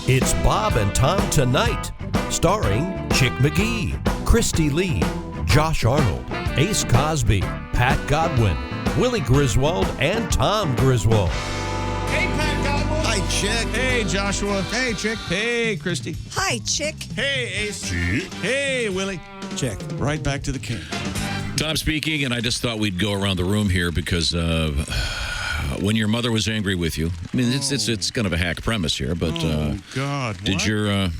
It's Bob and Tom Tonight, starring Chick McGee, Christy Lee, Josh Arnold, Ace Cosby, Pat Godwin, Willie Griswold, and Tom Griswold. Hey, Pat Godwin. Hi, Chick. Hey, Joshua. Hey, Chick. Hey, Christy. Hi, Chick. Hey, Ace. Chick. Hey, Willie. Check. Right back to the king. Tom speaking, and I just thought we'd go around the room here because when your mother was angry with you, I mean, it's kind of a hack premise here, but God, did your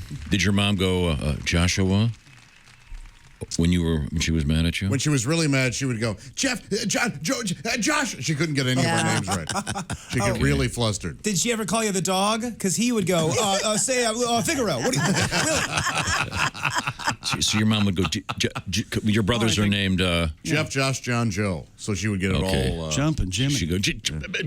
mom go, Joshua, when she was mad at you? When she was really mad, she would go, Jeff, John, Josh. She couldn't get any of her names right. She get really flustered. Did she ever call you the dog? Because he would go, say Figaro. What do you really? So your mom would go, your brothers are named Jeff, Josh, John, Joe. So she would get it all. Jumping Jimmy. She'd go,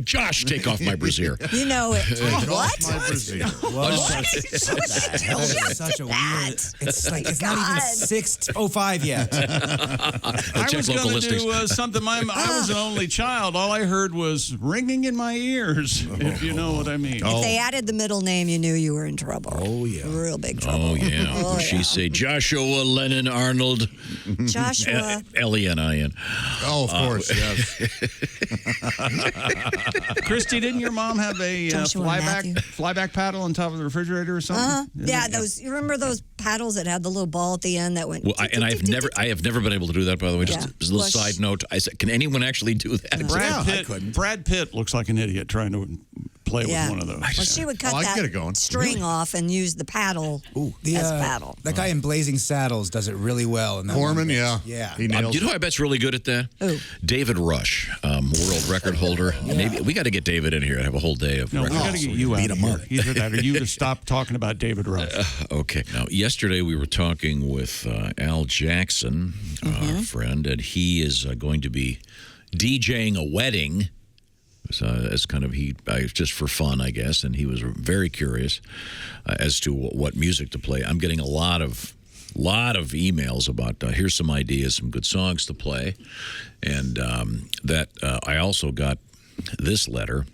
Josh, take off my brassiere. You know it. What? My brassiere. What the hell is such a weird. It's like it's not even 6:05 yet. I was going to do something. I was an only child. All I heard was ringing in my ears, if you know what I mean. If they added the middle name, you knew you were in trouble. Oh, yeah. Real big trouble. Oh, yeah. Oh, She'd say, Joshua, Lennon, Arnold, Joshua. L-E-N-I-N. Oh, of course, yes. Christy, didn't your mom have a Matthew. flyback paddle on top of the refrigerator or something? Yeah, you remember those paddles that had the little ball at the end that went. Well, I have never been able to do that. By the way, just as a little side note, I said, can anyone actually do that? Brad Pitt looks like an idiot trying to play with one of those. Well, she would cut get it going. that string off and use the paddle as paddle. That guy in Blazing Saddles does it really well. Corman, yeah. He Do you know I bet's really good at that? Who? David Rush, world record holder. Maybe we got to get David in here and have a whole day of. No, we got to get you out of here. Either that or you to stop talking about David Rush. Okay. Now, yesterday we were talking with Al Jackson, our friend, and he is going to be DJing a wedding. As kind of just for fun, I guess, and he was very curious as to what music to play. I'm getting a lot of emails about here's some ideas, some good songs to play, and I also got this letter.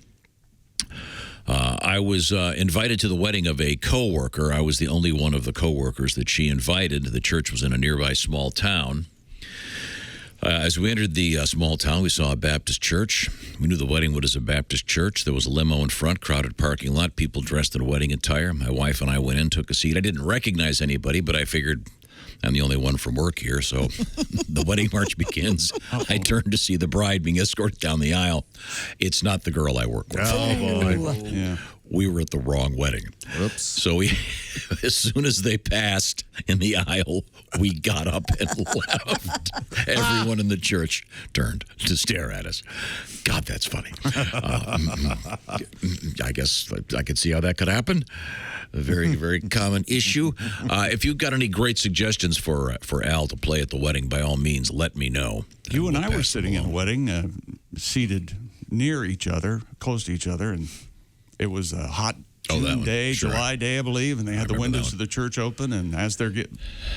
I was invited to the wedding of a coworker. I was the only one of the coworkers that she invited. The church was in a nearby small town. As we entered the small town, we saw a Baptist church. We knew the wedding was a Baptist church. There was a limo in front, crowded parking lot, people dressed in wedding attire. My wife and I went in, took a seat. I didn't recognize anybody, but I figured I'm the only one from work here, so the wedding march begins. I turned to see the bride being escorted down the aisle. It's not the girl I work with. Oh, boy. Yeah. We were at the wrong wedding. Oops. So as soon as they passed in the aisle, we got up and left. Everyone in the church turned to stare at us. God, that's funny. I guess I could see how that could happen. A very, very common issue. If you've got any great suggestions for Al to play at the wedding, by all means, let me know. You and I were sitting in a wedding, seated near each other, close to each other, and it was a hot June day, sure. July day, I believe, and they had the windows of the church open, and as they're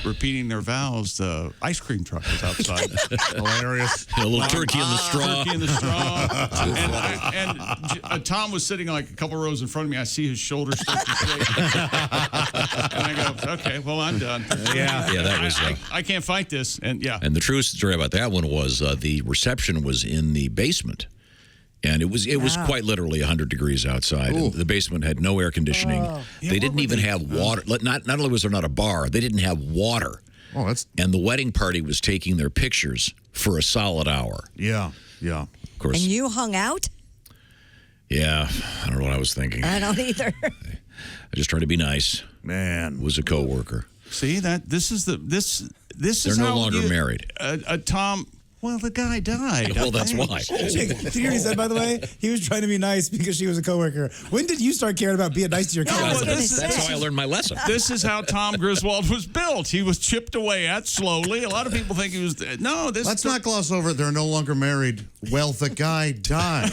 repeating their vows, the ice cream truck was outside. Hilarious. A little turkey in the straw. Turkey in the straw. and Tom was sitting like a couple rows in front of me. I see his shoulders start to shake. And I go, okay, well, I'm done. Yeah, that was... I can't fight this. And the true story about that one was the reception was in the basement. And it was quite literally 100 degrees outside. And the basement had no air conditioning. They didn't even have water. Not only was there not a bar, they didn't have water. Oh, and the wedding party was taking their pictures for a solid hour. Yeah. Of course. And you hung out? Yeah, I don't know what I was thinking. I don't either. I just tried to be nice. Man. Was a coworker. See that this is They're no longer married. Tom. Well, the guy died. Well, that's why. Did you hear what he said, by the way? He was trying to be nice because she was a coworker. When did you start caring about being nice to your coworker? That's how I learned my lesson. This is how Tom Griswold was built. He was chipped away at slowly. A lot of people think he was... Let's not gloss over it. They're no longer married. Well, the guy died.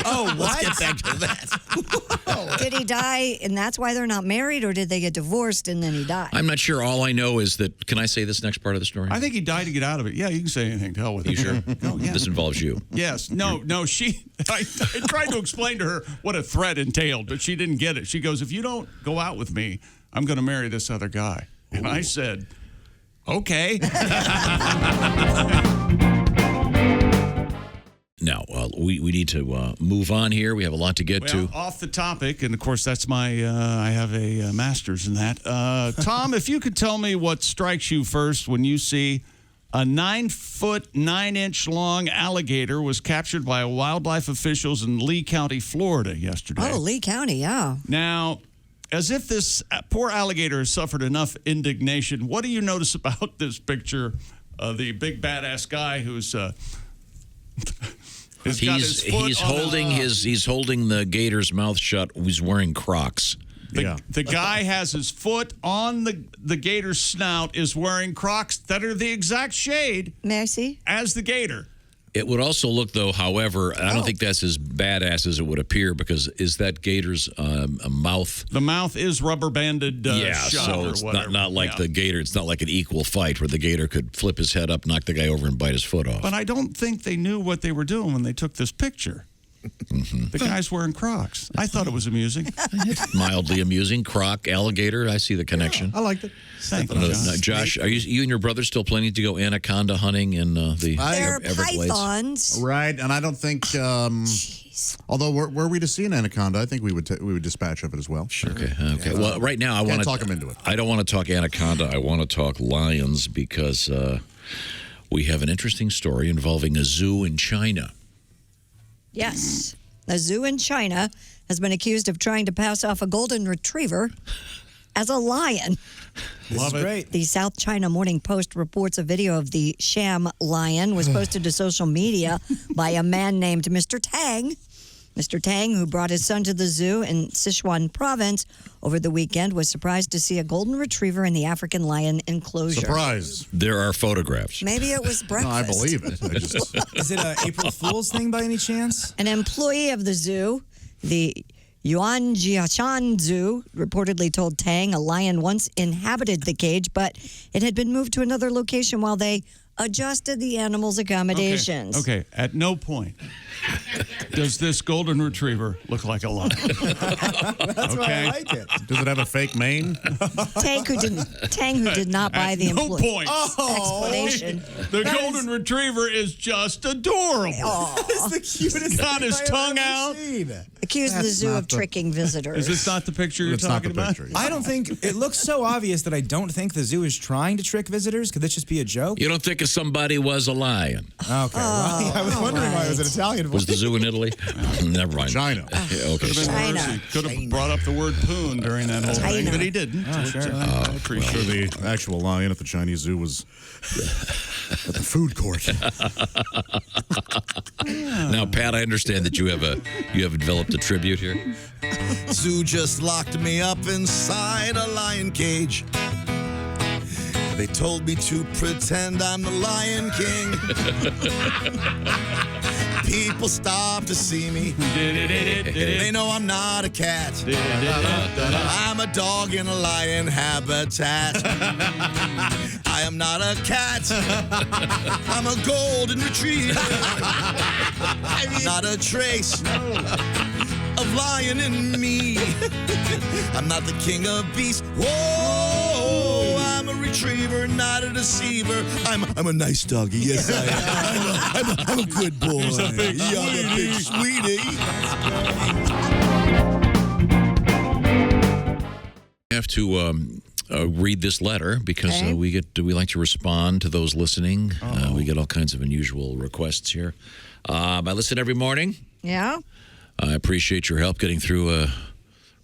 Oh, what? Let's get back to that. Did he die and that's why they're not married, or did they get divorced and then he died? I'm not sure. All I know is that... Can I say this next part of the story? I think he died to get out of it. Yeah, you can say say anything. To hell with it. You sure? Oh, yeah. This involves you. Yes. No, she. I tried to explain to her what a threat entailed, but she didn't get it. She goes, if you don't go out with me, I'm going to marry this other guy. And I said, okay. Now, we need to move on here. We have a lot to get to. Off the topic, and of course, that's my, I have a master's in that. Tom, if you could tell me what strikes you first when you see a 9-foot, 9-inch long alligator was captured by wildlife officials in Lee County, Florida yesterday. Oh, Lee County, yeah. Now, as if this poor alligator has suffered enough indignation, what do you notice about this picture of the big badass guy who's... He's holding the gator's mouth shut. He's wearing Crocs. The guy has his foot on the gator's snout, is wearing Crocs that are the exact shade May I see? as the gator. It would also look, though, however, I don't think that's as badass as it would appear, because is that gator's a mouth? The mouth is rubber banded shut so or it's whatever. not like the gator. It's not like an equal fight where the gator could flip his head up, knock the guy over, and bite his foot off. But I don't think they knew what they were doing when they took this picture. The guy's wearing Crocs. I thought it was amusing. Mildly amusing. Croc, alligator. I see the connection. I liked it. Thank you, Now, Josh, are you and your brother still planning to go anaconda hunting in the They're Everglades? pythons. Right, and I don't think. Although, were we to see an anaconda, I think we would dispatch of it as well. Okay. Well, right now I want to talk him into it. I don't want to talk anaconda. I want to talk lions because we have an interesting story involving a zoo in China. Yes. A zoo in China has been accused of trying to pass off a golden retriever as a lion. Love it. Great. The South China Morning Post reports a video of the sham lion was posted to social media by a man named Mr. Tang. Mr. Tang, who brought his son to the zoo in Sichuan province over the weekend, was surprised to see a golden retriever in the African lion enclosure. Surprise! There are photographs. Maybe it was breakfast. No, I believe it. I just, Is it an April Fool's thing by any chance? An employee of the zoo, the Yuan Jiashan Zoo, reportedly told Tang a lion once inhabited the cage, but it had been moved to another location while they adjusted the animal's accommodations. Okay. At no point does this golden retriever look like a lion. That's why I like it. does it have a fake mane? Tang, who did not buy the no employee point. explanation. The golden retriever is just adorable. It's the cutest Got thing his I've tongue ever out. seen. Accused the That's zoo not of the- tricking visitors. Is this not the picture you're It's not talking the about? picture. I don't think it looks so obvious that I don't think the zoo is trying to trick visitors. Could this just be a joke? You don't think if somebody was a lion? Okay. Well, I was wondering why it was an Italian Was voice. the zoo in Italy? Never mind. China. Okay. Could have been China. worse. He could have brought up the word poon during that whole thing, China. but he didn't. sure. I appreciate Sure, it. the actual lion at the Chinese zoo was at the food court. Now, Pat, I understand that you have developed a tribute here. Zoo just locked me up inside a lion cage. They told me to pretend I'm the Lion King. People stop to see me. They know I'm not a cat. I'm a dog in a lion habitat. I am not a cat. I'm a golden retriever. Not a trace of lion in me. I'm not the king of beasts. Whoa, I'm a retriever, not a deceiver. I'm a nice doggy. Yes, I am. I'm a good boy. You're a big sweetie. I have to read this letter because Okay. we like to respond to those listening. We get all kinds of unusual requests here. I listen every morning. Yeah? I appreciate your help getting through a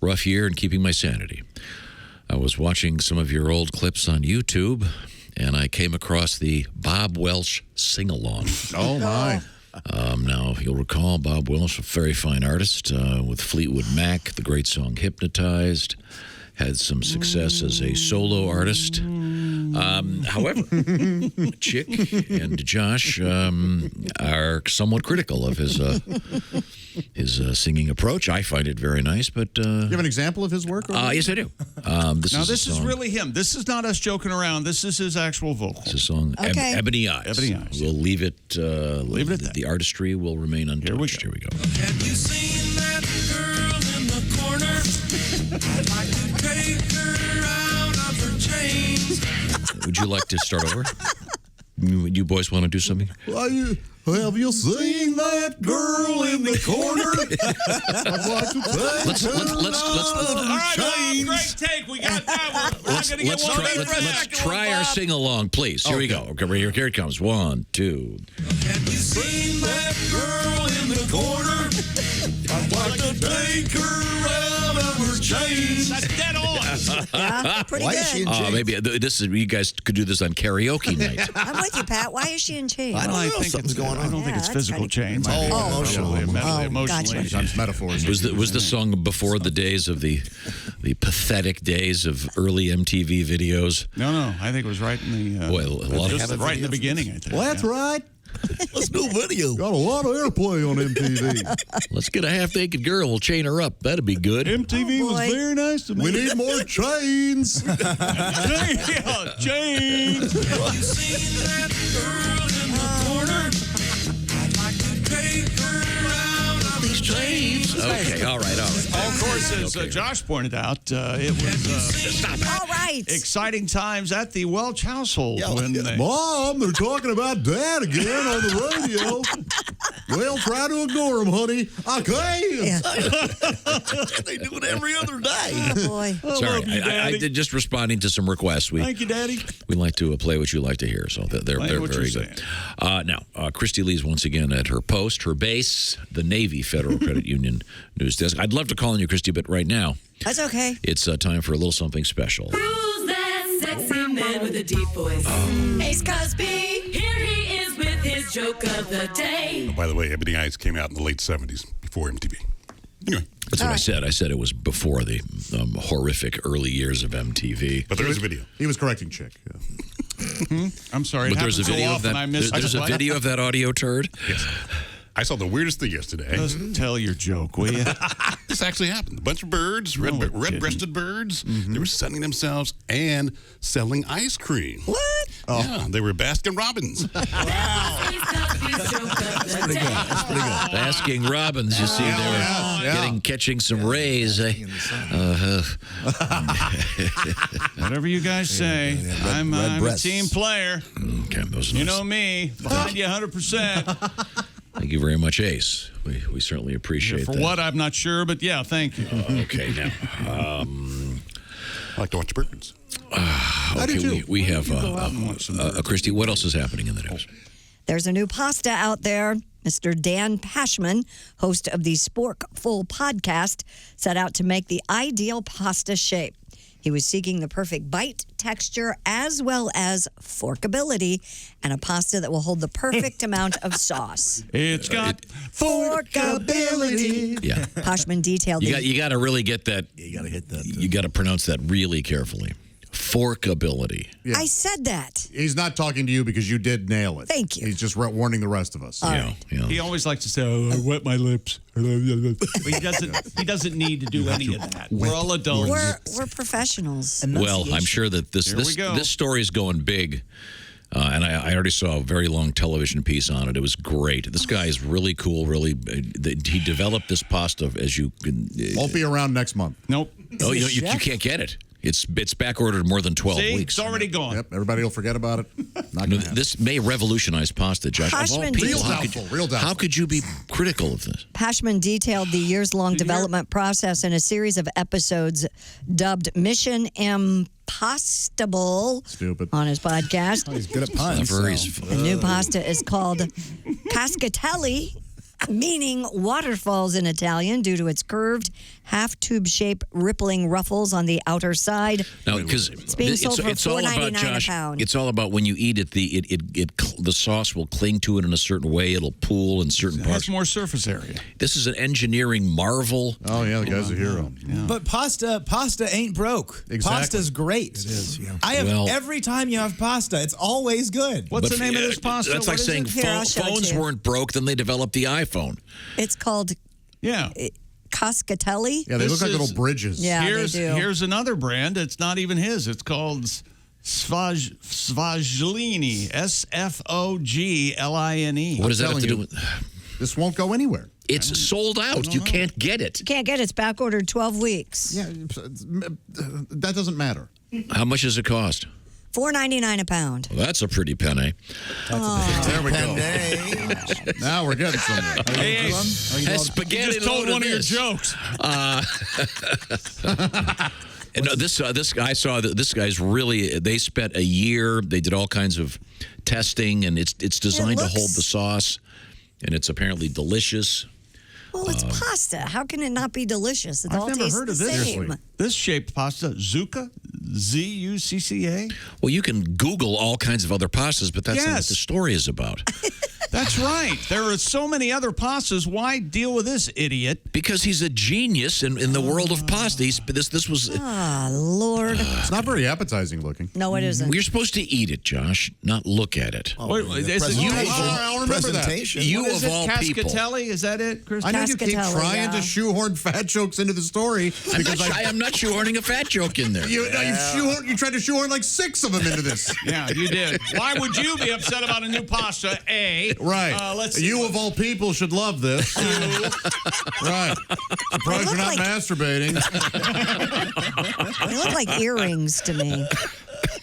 rough year and keeping my sanity. I was watching some of your old clips on YouTube, and I came across the Bob Welch sing-along. Oh, my. Now, you'll recall Bob Welch, a very fine artist with Fleetwood Mac, the great song Hypnotized, had some success as a solo artist. However, Chick and Josh are somewhat critical of his singing approach. I find it very nice, but You have an example of his work? yes, I do. This is really him. This is not us joking around. This is his actual vocal. It's a song, Okay. Ebony Eyes. Ebony Eyes. We'll leave it. Leave it at that. The artistry will remain untouched. Here we go. Have you seen that girl in the corner? I'd like to take her out of her chains. Would you like to start over? You boys want to do something? Have you seen that girl in the corner? I'd like to take Let's All right, great take. We got that one. We're not going to get one better for a let's second try one, our Bob. sing along, please. Here we go. Okay, here it comes. 1, 2. Have you seen that girl in the corner? I'd like to take her out of her chains. That's dead on. Yeah, pretty good. Maybe this is you guys could do this on karaoke night. I'm with you, Pat. Why is she in chains? I don't know. think Something's it's, going I on. don't think Yeah, it's that's physical kinda- change. emotional. Emotionally. Gotcha. Sometimes metaphors. Was the song before the days of the pathetic days of early MTV videos? No. I think it was right in the. Well, a lot of just right in the beginning. I think. Well, that's right. Let's do video. Got a lot of airplay on MTV. Let's get a half-naked girl. We'll chain her up. That'd be good. MTV was boy. very nice to me. We need more chains. Yeah, change. Have you seen that girl in the corner? I'd like to take her out of her chains. Okay, all right. Of course, as Josh pointed out, it was All right. exciting times at the Welch household when they. Mom, they're talking about Dad again on the radio. Well, try to ignore them, honey. I can. Yeah. They do it every other day. Oh, boy. Sorry, love you, I Daddy. did just responding to some requests. Thank you, Daddy. We like to play what you like to hear, so they're Play what very you're good. Now, Christy Lee's once again at her post, her base, the Navy Federal Credit Union news desk. I'd love to call on you, Christy, but right now That's okay. it's time for a little something special. Who's that sexy man with a deep voice? Ace Cosby. Here he is with his joke of the day. By the way, Ebony Eyes came out in the late 70s, before MTV. Anyway, That's what I said. I said it was before the horrific early years of MTV. but there is a video. He was correcting Chick. Yeah. I'm sorry. But it there's a happens so video of often, that. I miss There's a what? video of that audio turd. Yes. I saw the weirdest thing yesterday. Just tell your joke, will you? This actually happened. A bunch of birds, red-breasted birds, they were sunning themselves and selling ice cream. What? Yeah, they were Baskin Robbins. Ace Cosby's joke of the day. Basking Robbins, you see, they were catching some rays. Whatever you guys say, I'm a breasts. team player. Okay, those are You nice. know me, behind you 100%. Thank you very much, Ace. We certainly appreciate For that. what, I'm not sure, but yeah, thank you. Okay, now. I like to watch birds. Okay, we have Christy. What else is happening in the news? There's a new pasta out there. Mr. Dan Pashman, host of the Sporkful podcast, set out to make the ideal pasta shape. He was seeking the perfect bite, texture, as well as forkability, and a pasta that will hold the perfect amount of sauce. It's got Forkability. Yeah, Pashman detailed you got to really get that. You got to hit that. You got to pronounce that really carefully. Forkability. I said that. He's not talking to you because you did nail it. Thank you. He's just warning the rest of us. Yeah. He always likes to say, "Oh, I wet my lips." But he doesn't need to do any of that. We're all adults. We're professionals. Well, I'm sure that Here we go. this story is going big. And I already saw a very long television piece on it. It was great. This guy is really cool. Really, he developed this pasta as you can. Won't be around next month. Nope. Oh, you can't get it. It's back ordered more than 12 See, weeks. it's already gone. Yep, everybody will forget about it. Not No, gonna happen. this may revolutionize pasta, Josh. Of all Pashman people, Real how doubtful, real doubtful. how could you be critical of this? Pashman detailed the years-long development process in a series of episodes dubbed Mission Impossible Stupid. on his podcast. He's good at puns. Clever, so. he's The new pasta is called cascatelli, meaning waterfalls in Italian due to its curved, half-tube-shaped rippling ruffles on the outer side. Now, because It's being sold for it's all about, $4.99 a Josh, pound. it's all about when you eat it, the sauce will cling to it in a certain way. It'll pool in certain It has parts. more surface area. This is an engineering marvel. Oh, yeah, the guy's a hero. But pasta ain't broke. Exactly. Pasta's great. It is, yeah. I have every time you have pasta, it's always good. What's But the name of this pasta? That's What like is saying it? Here, I'll show it to phones you. weren't broke, then they developed the iPhone. It's called Yeah. Cascatelli. Yeah, they This look like is- little bridges. Yeah, here's they do. here's another brand. It's not even his. It's called Sfaglini. Sfoglini. What does that have to telling do you. with? This won't go anywhere. It's sold out. You can't get it. You can't get it. It's back ordered 12 weeks. Yeah, that doesn't matter. How much does it cost? $4.99 a pound. Well, that's a pretty penny. There we go. Now we're getting somewhere. Hey, That's spaghetti. just told load one of your this. jokes. And no, this guy saw that this guy's really. They spent a year. They did all kinds of testing, and it's designed to hold the sauce, and it's apparently delicious. Well, it's pasta. How can it not be delicious? It I've all never tastes heard the of this. same. This shaped pasta, zucca, Z-U-C-C-A. Well, you can Google all kinds of other pastas, but that's not what Yes. the story is about. That's right. There are so many other pastas. Why deal with this idiot? Because he's a genius in the world of pasta. This was. Ah, Lord. It's not very appetizing looking. No, it isn't. You're supposed to eat it, Josh, not look at it. Wait, is it you? I'll remember that. You What is of it? all people. Cascatelli? Is that it, Chris? I know you keep Cascatelli, trying to yeah. shoehorn fat jokes into the story because I'm not shoehorning a fat joke in there. you tried to shoehorn like 6 of them into this. Yeah, you did. Why would you be upset about a new pasta? A. Right. Let's see. You of all people should love this. Right. Surprised look you're not like- masturbating. They look like earrings to me.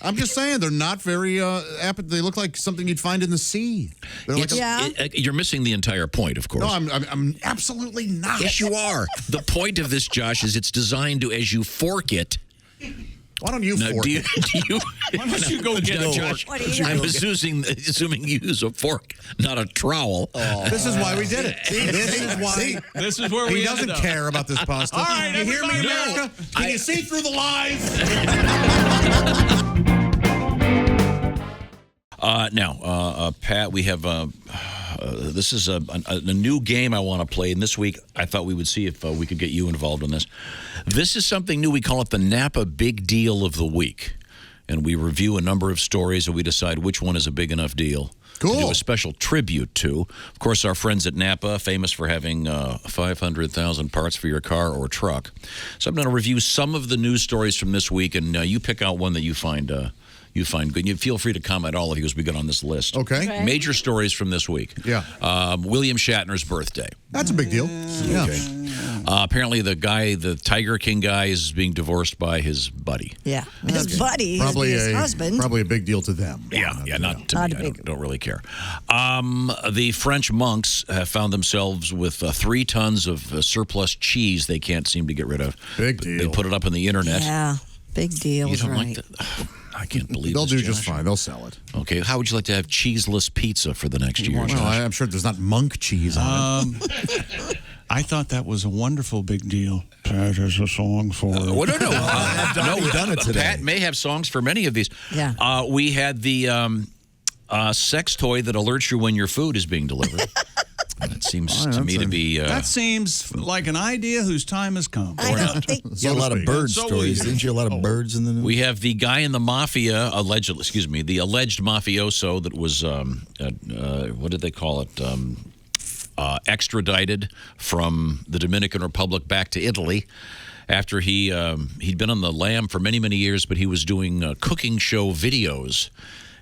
I'm just saying they're not very they look like something you'd find in the sea. They're like Yeah. You're missing the entire point, of course. No, I'm absolutely not. Yes, you are. The point of this, Josh, is it's designed to, as you fork it. Why don't you Now, fork do you, it? do you, Why don't you go get Now, a Josh, What do you I'm know? assuming you use a fork, not a trowel. This is why we did it. This is why This is where we he ended doesn't up. care about this pasta. All right, you hear me, everybody. America? Can you see through the lies? Now, Pat, we have this is a new game I want to play, and this week I thought we would see if we could get you involved in this. This is something new. We call it the Napa Big Deal of the Week, and we review a number of stories, and we decide which one is a big enough deal to do Cool. a special tribute to. Of course, our friends at Napa, famous for having 500,000 parts for your car or truck. So I'm going to review some of the news stories from this week, and you pick out one that you find good. You feel free to comment all of you as we get on this list. Okay. Major stories from this week. Yeah. William Shatner's birthday. That's a big deal. Yeah. Apparently, the Tiger King guy is being divorced by his buddy. Yeah. His buddy, Probably his husband. Probably a big deal to them. Yeah, not to Not me. a I big- don't really care. The French monks have found themselves with 3 tons of surplus cheese they can't seem to get rid of. Big deal. They put it up on the internet. Yeah. Big deal. You don't right. like that? I can't believe They'll this, do just Josh. fine. They'll sell it. Okay, how would you like to have cheeseless pizza for the next year, Well, Josh? I'm sure there's not monk cheese on it. I thought that was a wonderful big deal. Pat has a song for it. Well, no. already done it today. Pat may have songs for many of these. Yeah. We had the sex toy that alerts you when your food is being delivered. That seems to me to be... That seems like an idea whose time has come. I don't think. You had a lot of bird So stories. weird. Didn't you? A lot of birds in the news. We have the guy in the mafia, the alleged mafioso that was, what did they call it? Extradited from the Dominican Republic back to Italy after he'd been on the lam for many, many years, but he was doing cooking show videos.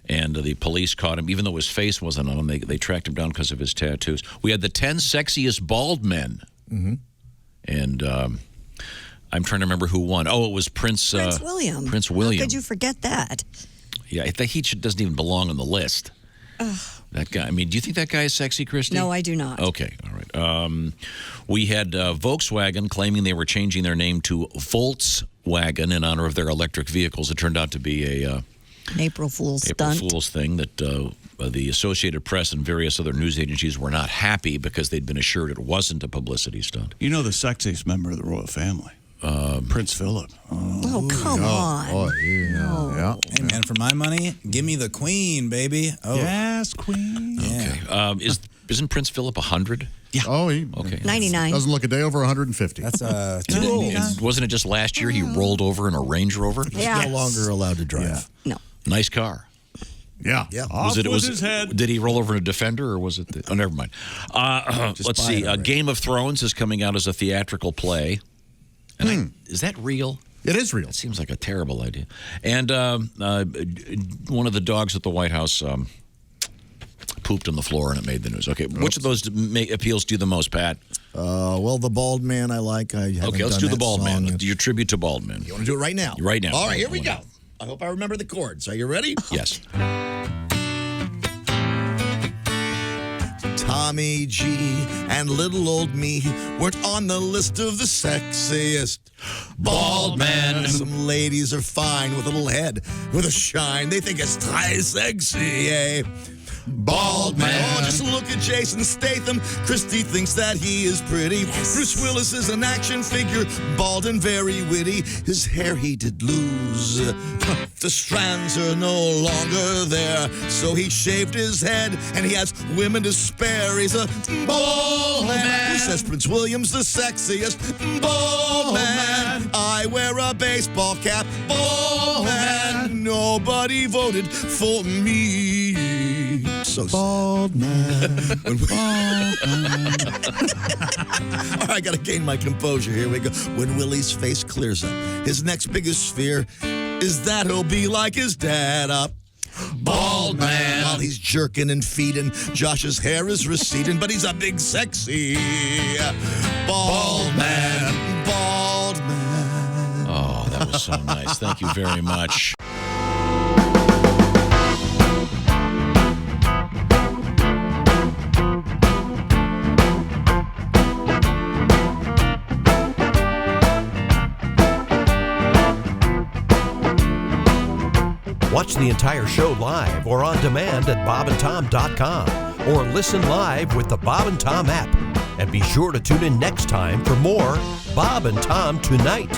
And the police caught him, even though his face wasn't on him. They tracked him down because of his tattoos. We had the 10 sexiest bald men. Mm-hmm. And I'm trying to remember who won. Oh, it was Prince William. Prince William. How could you forget that? Yeah, I think he doesn't even belong on the list. That guy. I mean, do you think that guy is sexy, Christy? No, I do not. Okay, all right. We had Volkswagen claiming they were changing their name to Volkswagen in honor of their electric vehicles. It turned out to be An April Fool's April stunt. Fool's thing that the Associated Press and various other news agencies were not happy because they'd been assured it wasn't a publicity stunt. You know the sexiest member of the royal family? Prince Philip. Oh, come on. Oh, yeah. Hey, man, for my money, give me the queen, baby. Oh, Yes, Queen. yeah. Okay. Isn't Prince Philip 100? Yeah. Oh, he Okay. 99. doesn't look a day over 150. That's And wasn't it just last year he rolled over in a Range Rover? Yeah. No longer allowed to drive. No. Nice car. Yeah. Yeah. Off with his head. Did he roll over in a Defender or was it? Oh, never mind. Let's buy see. it already. Game of Thrones is coming out as a theatrical play. And is that real? It is real. That seems like a terrible idea. And one of the dogs at the White House pooped on the floor and it made the news. Okay, which of those appeals to you the most, Pat? Well, the bald man I like. Okay, let's do the bald man. Your tribute to bald man. You want to do it right now? Right now. All right, here we go. I hope I remember the chords. Are you ready? Yes. Tommy G and little old me weren't on the list of the sexiest bald men. Some ladies are fine with a little head, with a shine. They think it's très sexy, eh? Bald man. Oh, just look at Jason Statham. Christy thinks that he is pretty. Bruce Willis is an action figure, bald and very witty. His hair he did lose. The strands are no longer there. So he shaved his head and he has women to spare. He's a bald man. Who says Prince William's the sexiest? Bald man. I wear a baseball cap. Bald man. Nobody voted for me. So bald man. All right, I gotta gain my composure. Here we go. When Willie's face clears up, his next biggest fear is that he'll be like his dad up. Bald man. While he's jerking and feeding, Josh's hair is receding, but he's a big sexy bald man. Bald man. Oh, that was so nice. Thank you very much. Watch the entire show live or on demand at bobandtom.com or listen live with the Bob and Tom app. And be sure to tune in next time for more Bob and Tom Tonight.